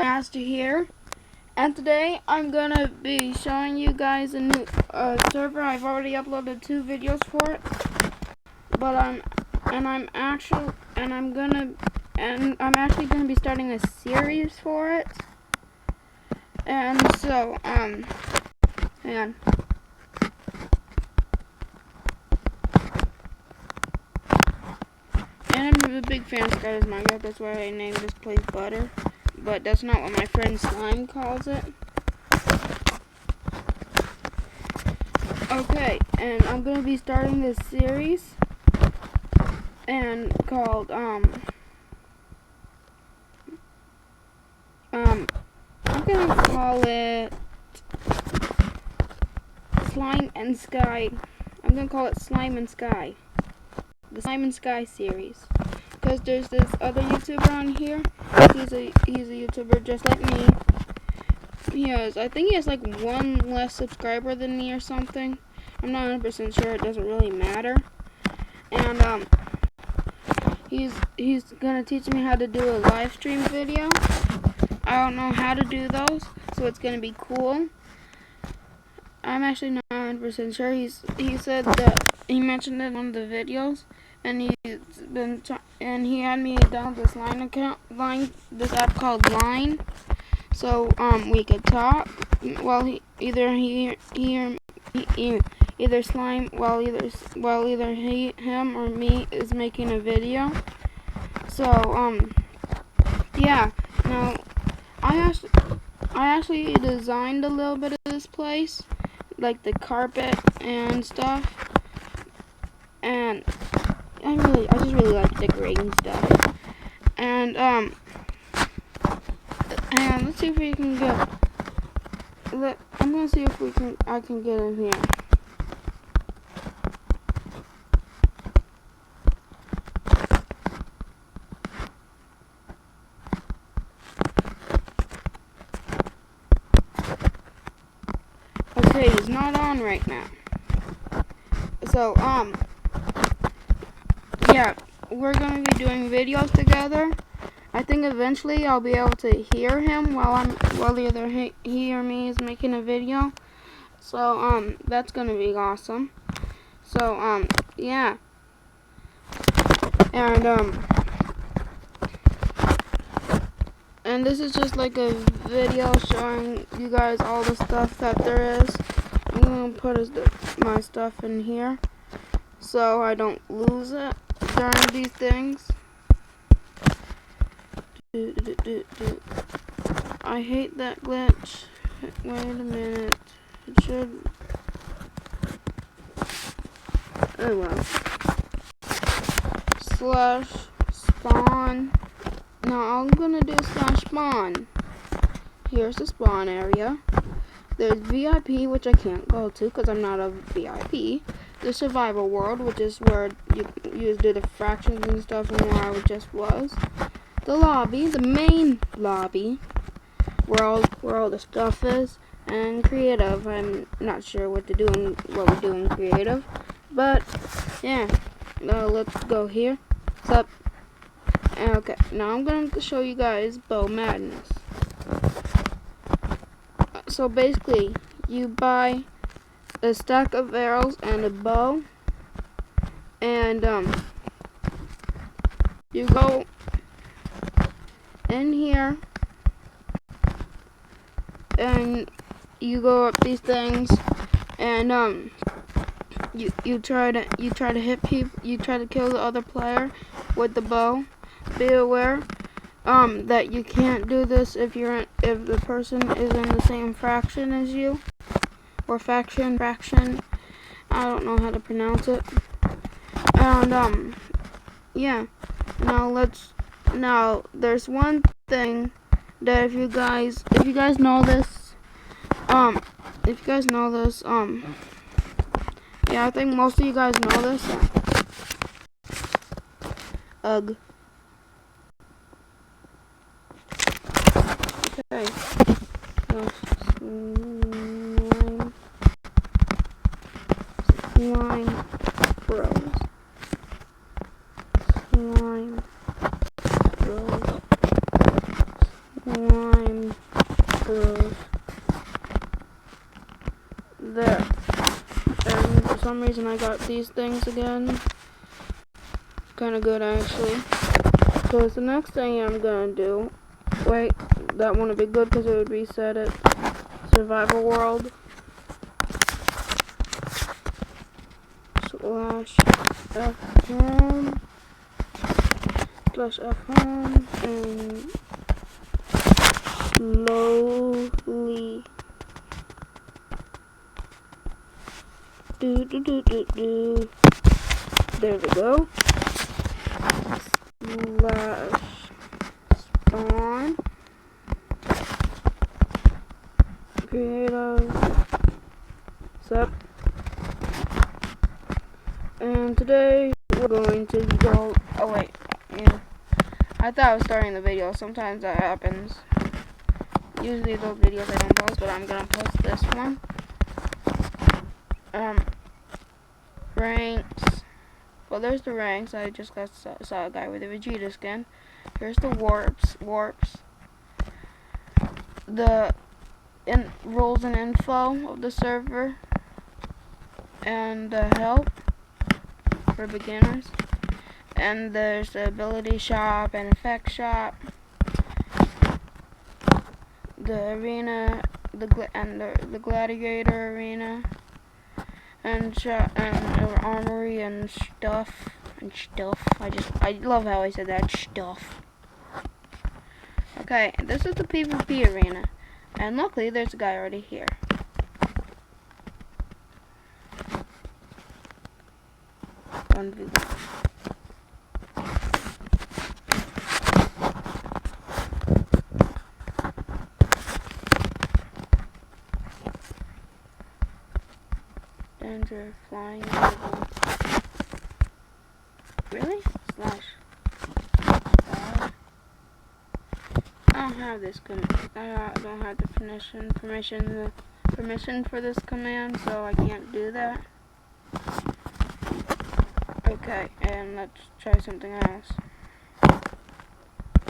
Master here, and today I'm gonna be showing you guys a new server. I've already uploaded 2 videos for it, but I'm actually gonna be starting a series for it. And so hang on. And I'm a big fan of Skyler's Minecraft. That's why I named this place Butter. But that's not what my friend Slime calls it. Okay, and I'm gonna be starting this series and called I'm gonna call it Slime and Sky. I'm gonna call it Slime and Sky. The Slime and Sky series. Because there's this other YouTuber on here. He's a YouTuber just like me. I think he has like 1 less subscriber than me or something. I'm not 100% sure. It doesn't really matter. And he's gonna teach me how to do a live stream video. I don't know how to do those, so it's gonna be cool. I'm actually not 100% sure. He said that he mentioned it in one of the videos, and he had me download this app called Line, so we could talk while either him or me is making a video. So yeah. Now I actually designed a little bit of this place, like the carpet and stuff, and I just really like decorating stuff. And let's see if we can get. I'm gonna see if I can get in here. Okay, he's not on right now. So yeah, we're gonna be doing videos together. I think eventually I'll be able to hear him while either he or me is making a video. So that's gonna be awesome. So yeah. And this is just like a video showing you guys all the stuff that there is. I'm gonna put my stuff in here so I don't lose it during these things. I hate that glitch. Wait a minute. It should. Oh well. /spawn. Now I'm gonna do /spawn. Here's the spawn area. There's VIP, which I can't go to because I'm not a VIP. The survival world, which is where you do the fractions and stuff, and where I just was. The lobby, the main lobby, where all the stuff is, and creative. I'm not sure what we do in creative, but yeah. Now let's go here. What's up? Okay, now I'm going to show you guys Bow Madness. So basically, you buy a stack of arrows and a bow, and you go in here, and you go up these things, and you try to hit people. You try to kill the other player with the bow. Be aware that you can't do this if the person is in the same fraction as you, or fraction. I don't know how to pronounce it. And yeah. Now there's one thing that if you guys know this, yeah, I think most of you guys know this. Ugh. Okay. Slime Bros. Slime Bros. Slime Cause there. And for some reason I got these things again. Kinda good actually. Cause the next thing I'm gonna do, wait, that wouldn't be good because it would reset it. Survival world. Slash F home. Slash F home and slowly do. There we go. Slash spawn. Creative. Sup. And today we're going to go. Oh wait, yeah. I thought I was starting the video. Sometimes that happens. Usually those videos I don't post, but I'm gonna post this one. Ranks. Well, there's the ranks. I just saw a guy with a Vegeta skin. Here's the warps. The rules and info of the server, and the help for beginners. And there's the ability shop and effect shop, the arena, the gladiator arena, and armory and stuff. I love how I said that, stuff. Okay, this is the PvP arena, and luckily there's a guy already here. One view. Danger, flying level. Really? Slash. I don't have this I don't have the permission for this command, so I can't do that. Okay, and let's try something else.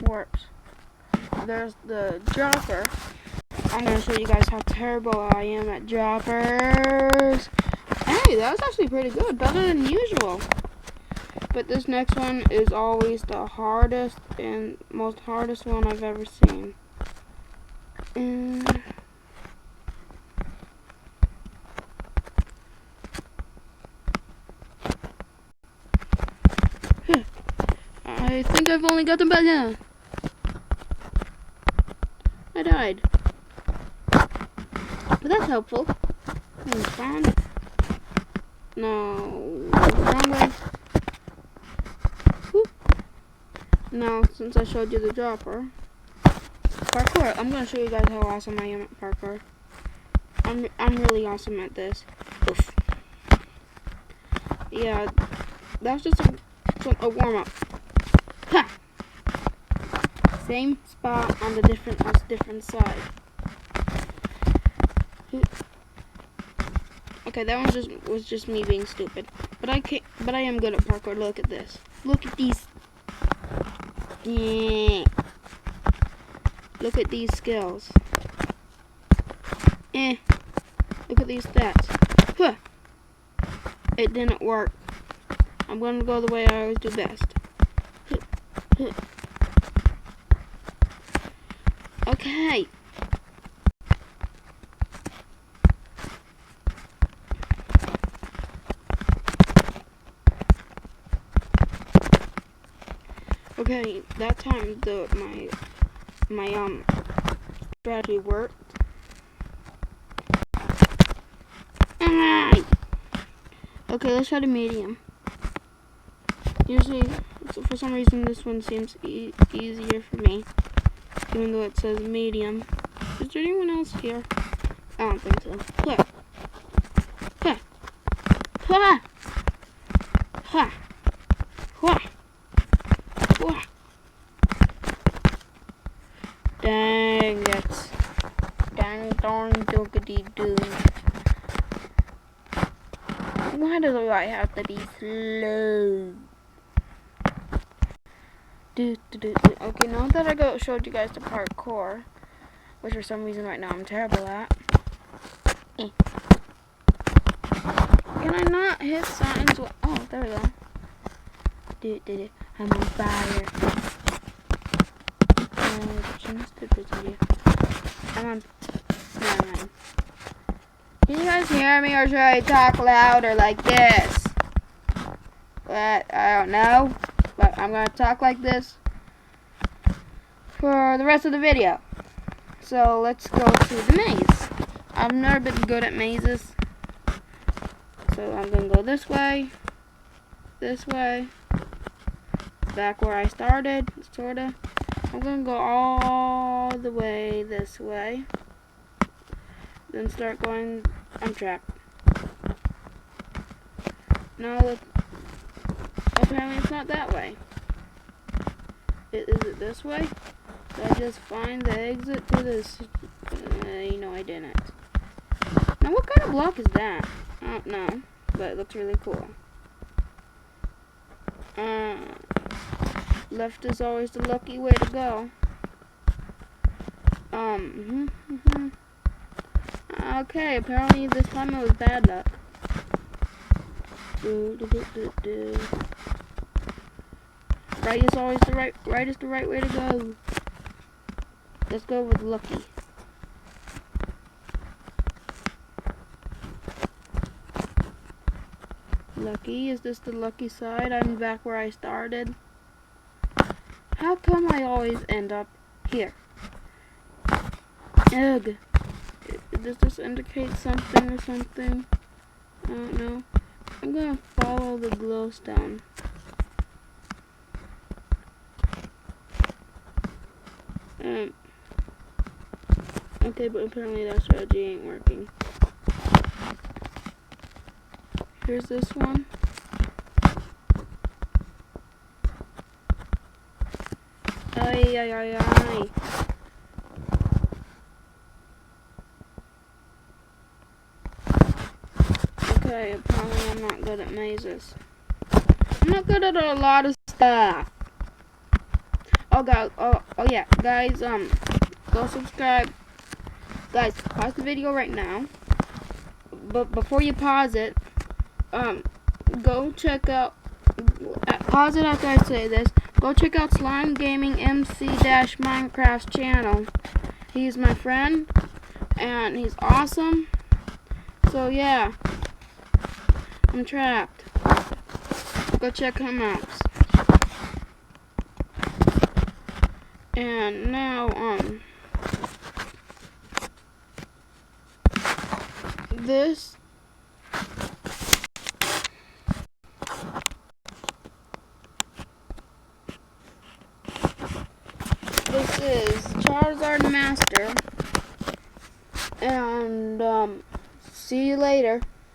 Warps. There's the dropper. I'm gonna show you guys how terrible I am at droppers. Hey, that was actually pretty good, better than usual. But this next one is always the hardest and most hardest one I've ever seen. I think I've only got them back now. I died. But that's helpful. Spawn. No, wrong way. Whoop. Now, since I showed you the dropper, parkour. I'm gonna show you guys how awesome I am at parkour. I'm really awesome at this. Oof. Yeah, that's just a warm up. Ha! Same spot on the different side. Okay, that one was just me being stupid. But I am good at parkour. Look at this. Look at these. Yeah. Look at these skills. Look at these stats. Huh. It didn't work. I'm gonna go the way I always do best. Okay. Okay, that time my strategy worked. Okay, let's try the medium. Usually, for some reason, this one seems easier for me, even though it says medium. Is there anyone else here? I don't think so. Ha! Ha! Ha! Ha! Ha! Ha! Dang it. Dang darn doogity doo. Why do I have to be slow? Okay, now that I showed you guys the parkour, which for some reason right now I'm terrible at. Can I not hit signs? Oh, there we go. Did it. I'm on fire. I'm on. Never mind. Can you guys hear me, or should I talk louder like this? But I don't know. But I'm gonna talk like this for the rest of the video. So let's go to the maze. I've never been good at mazes. So I'm gonna go this way, back where I started, sorta. I'm gonna go all the way this way, then start going. I'm trapped. No, apparently it's not that way. Is it this way? Did I just find the exit to this? No, I didn't. Now, what kind of block is that? I don't know, but it looks really cool. Left is always the lucky way to go. Okay, apparently this time it was bad luck. Right is always the right is the right way to go. Let's go with lucky. Lucky, is this the lucky side? I'm back where I started. How come I always end up here? Ugh. Does this indicate something or something? I don't know. I'm gonna follow the glowstone. Okay, but apparently that strategy ain't working. Here's this one. Ay. Okay, apparently I'm not good at mazes. I'm not good at a lot of stuff. Oh god, oh yeah, guys, go subscribe. Guys, pause the video right now. But before you pause it, go check out, pause it after I say this. Go check out Slime Gaming MC-Minecraft's channel. He's my friend, and he's awesome. So yeah, I'm trapped. Go check him out. And now, this is Charizard Master, and see you later.